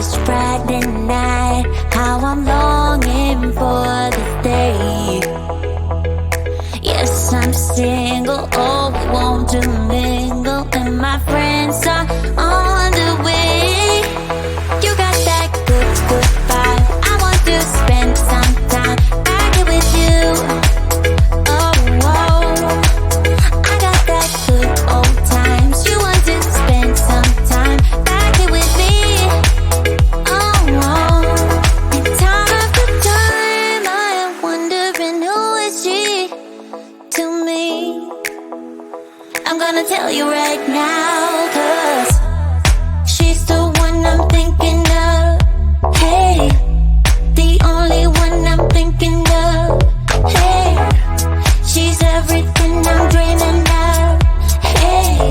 It's Friday night, how I'm longing for this day. Yes, I'm single, oh, we want to mingle, and my friends are on the way. You got that good, good vibe. I want to spend some time back here with you. Oh, whoa. I got that good old times. You want to spend some time back here with me. Oh, whoa. And time after time, I am wondering who is she to me. I'm gonna tell you right now, 'cause she's the one I'm thinking of. Hey, the only one I'm thinking of. Hey, she's everything I'm dreaming of. Hey,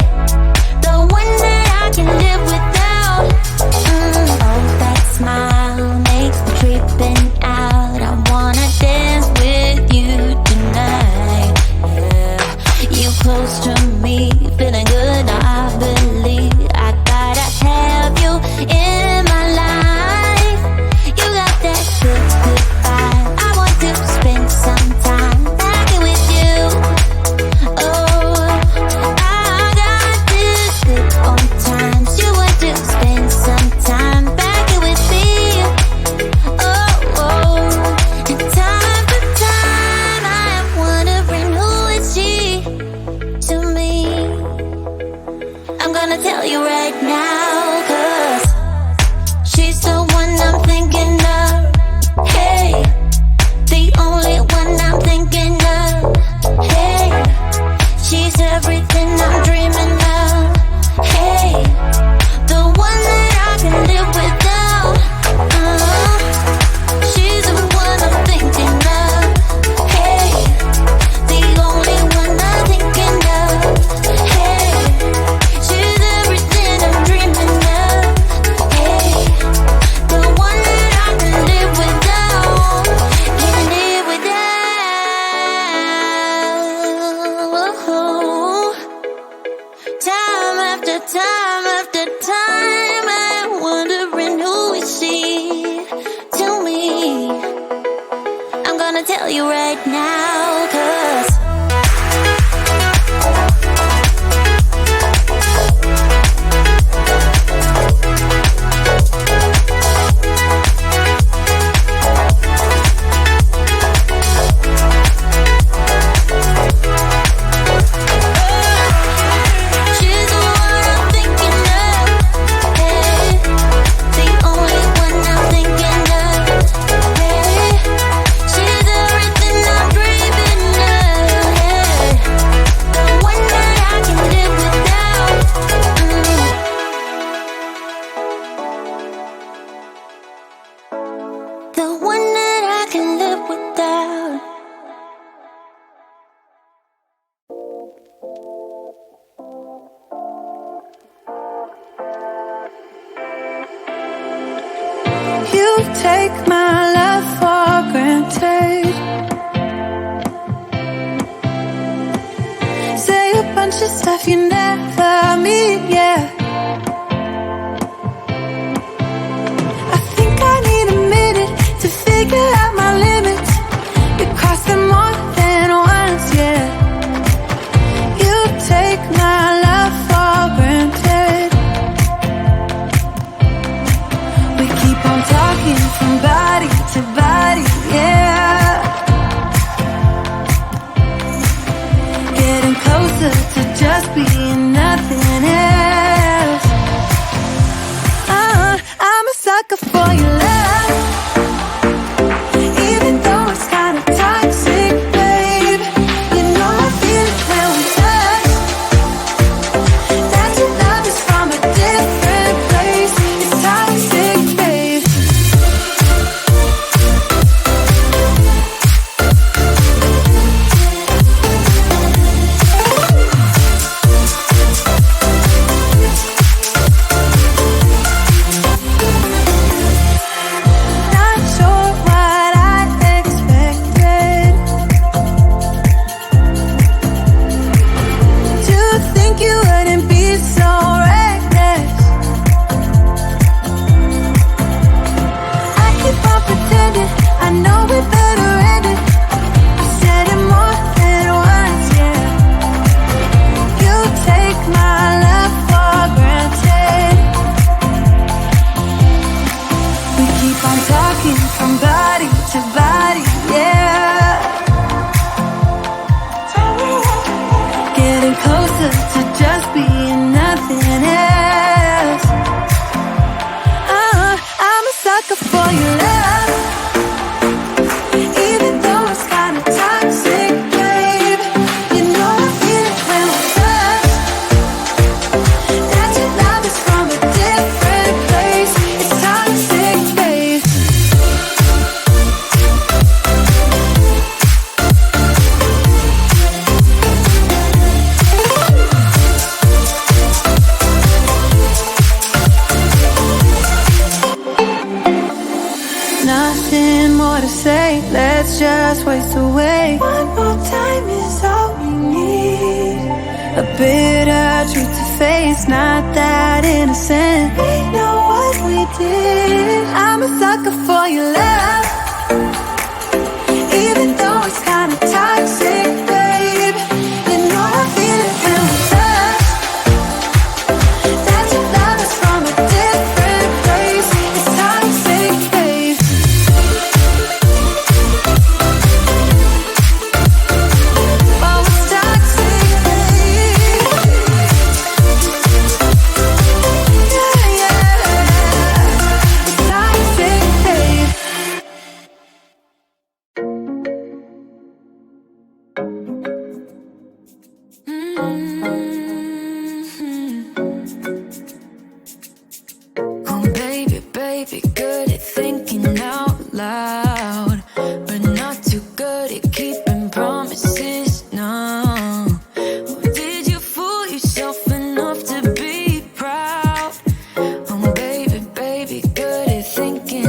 the one that I can live without. Oh, that smile makes me tripping out. I wanna dance with you tonight. Yeah, you close to me, feeling good. I believe I gotta have you in my life. You got that good, good vibe. I want to spend some time back here with you. Oh, I got this good old times. You want to spend some time back here with me. Oh, and time after time, I am wondering who is she to me. I'm gonna tell you right now, 'cause she's the one I'm thinking of. Hey, the only one I'm thinking of. Hey, she's everything I'm dreaming of. Hey, the one that I can live without. She's the one I'm thinking of. Hey, the only one I'm thinking of. Hey, she's everything I'm dreaming of. Hey, the one that I can live without. Can live without. Time after time after time, I'm wondering who is she to me. I'm gonna tell you right now, 'cause she's the one I'm thinking of. Hey, the only one I'm thinking of. Hey, she's everything I'm dreaming of. Hey, the one that I can live without. The one that I can live without. You take my love for granted. Say a bunch of stuff you never mean, yeah. I think I need a minute to figure out my limits. You cross them more than once, yeah. You take my love for granted. We keep on talking from body to body, yeah. Getting closer to just being nothing else. I'm a sucker for your love, even though it's kinda toxic, babe. just waste away. One more time is all we need. A bitter truth to face, not that innocent. We know what we did. I'm a sucker for your love, even though it's kinda toxic, babe. You know I feel it when we touch. That your love is from a different place. It's toxic, babe. Oh, it's toxic, babe. Yeah, yeah. It's toxic, babe. Oh, baby, baby, good at thinking out loud, but not too good at keeping promises. No. Or did you fool yourself enough to be proud? Oh, baby, baby, good at thinking.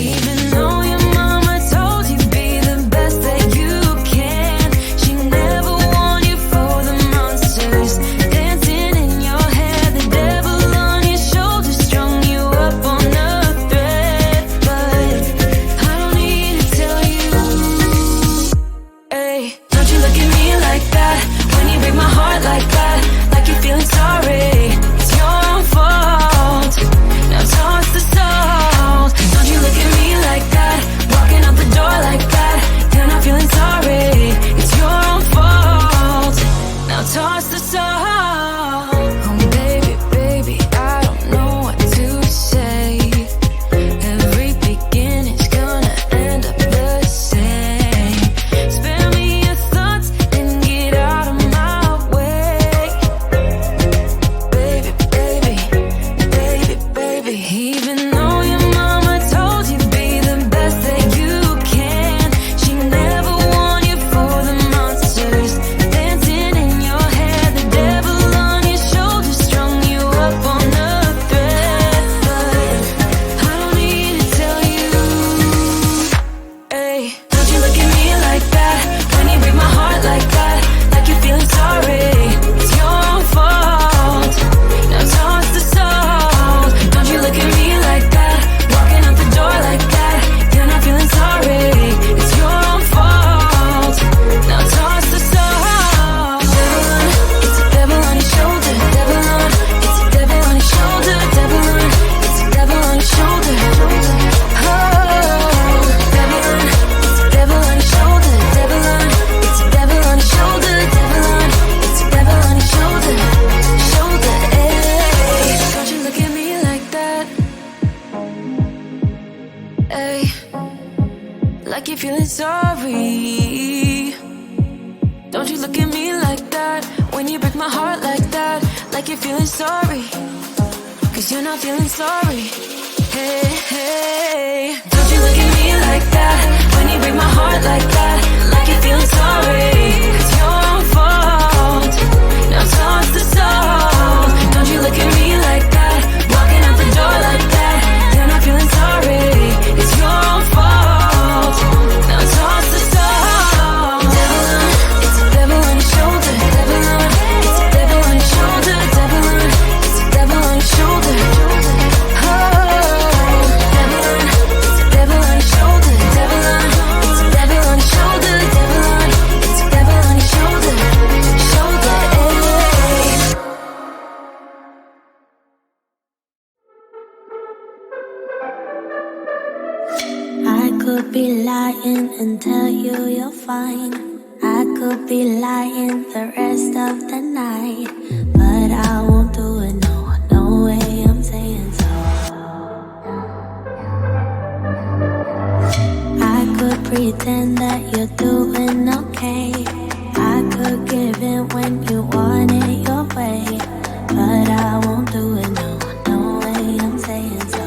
Even though your mama told you be the best that you can, she never warned you for the monsters dancing in your head. The devil on your shoulder strung you up on a thread. But I don't need to tell you, hey, don't you look at me like that when you break my heart like that, like you're feeling sorry. It's your own fault. Now toss the salt. Don't you look at me like that, walking out the door like that. You're not feeling sorry. It's your own fault. Now toss the salt. Oh, baby, baby, I don't know what to say. Every beginning's gonna end up the same. Spare me your thoughts and get out of my way. Baby, baby, baby, baby. Even though your mama told you be the best that you can, she never warned you for the monsters dancing in your head. The devil on your shoulder strung you up on a thread. But I don't need to tell you, hey, don't you look at me like that when you break my heart like that, like you're feeling sorry. It's your own fault. Now toss the salt. Don't you look at me like that, walking out the door like that. You're not feeling sorry. It's your own fault. Now toss the salt. It's a devil on your shoulder. Devil on. It's a devil on your shoulder. Devil on. It's a devil on your shoulder. Oh, devil on. It's a devil on your shoulder. Devil on. It's a devil on your shoulder. Devil on. It's a devil on your shoulder. Shoulder. Hey, don't you look at me like that. Hey, like you're feeling sorry. Don't you look at me like that when you break my heart like that, like you're feeling sorry. Cause you're not feeling sorry. Hey, hey, don't you look at me like that when you break my heart like that, like you're feeling sorry. It's your own fault. Now toss the salt. Don't you look at me like that, walking out the door like that. You're not feeling sorry. It's your own fault. Now toss the salt. Devil on. It's a devil on your shoulder. Devil on. It's a devil on your shoulder. Devil on. It's a devil on your shoulder. Oh, devil on. It's a devil on your shoulder. Devil on. It's a devil on your shoulder. Devil on. It's a devil on your shoulder. Shoulder. Hey. I could be lying and tell you you're fine. I could be lying the rest of the night, but I won't do it, no, no way I'm saying so. I could pretend that you're doing okay. I could give in when you want it your way, but I won't do it, no, no way I'm saying so.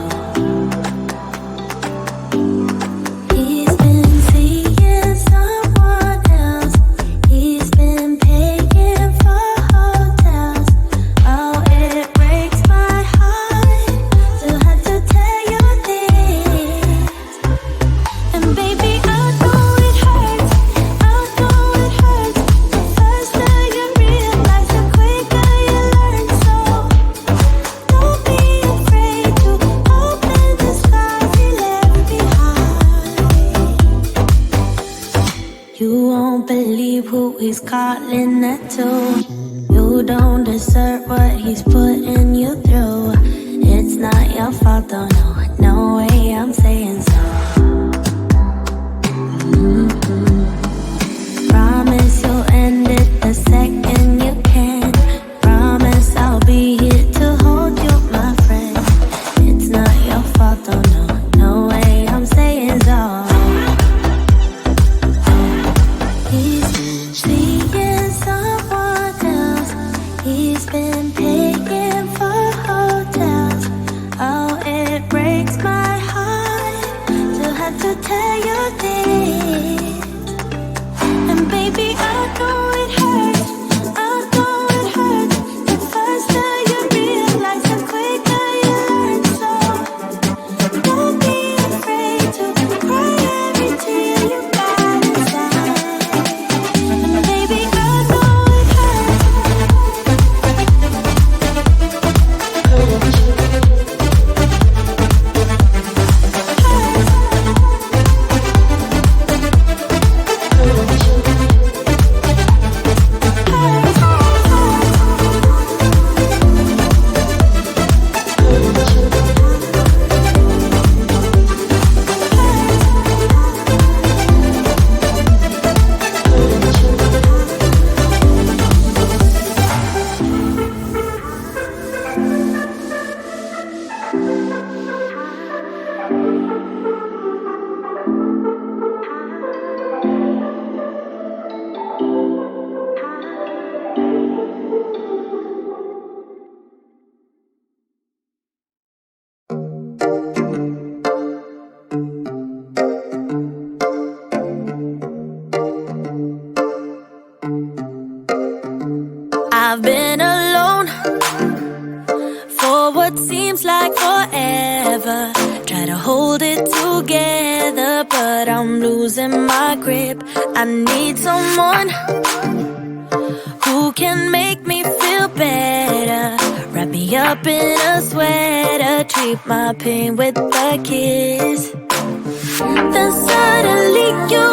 He's been seeing someone else. He's been paying for hotels. Oh, it breaks my heart to have to tell you this. And baby, I don't You won't believe who he's calling that to. You don't deserve what he's putting you through. It's not your fault though, no way I'm saying so. Promise you'll end it the second you can. Promise I'll be here to hold you, my friend. It's not your fault though, no way I'm saying so. He's seeing someone else. He's been paying for hotels. Oh, it breaks my heart to have to tell you this. And baby, I know it hurts. I know it hurts. The faster you realize, the quicker you learn. So don't be afraid to cry every tear you got inside. And baby, I know it hurts. I've been alone for what seems like forever. Try to hold it together, but I'm losing my grip. I need someone who can make me feel better. Wrap me up in a sweater, treat my pain with a kiss. Then suddenly you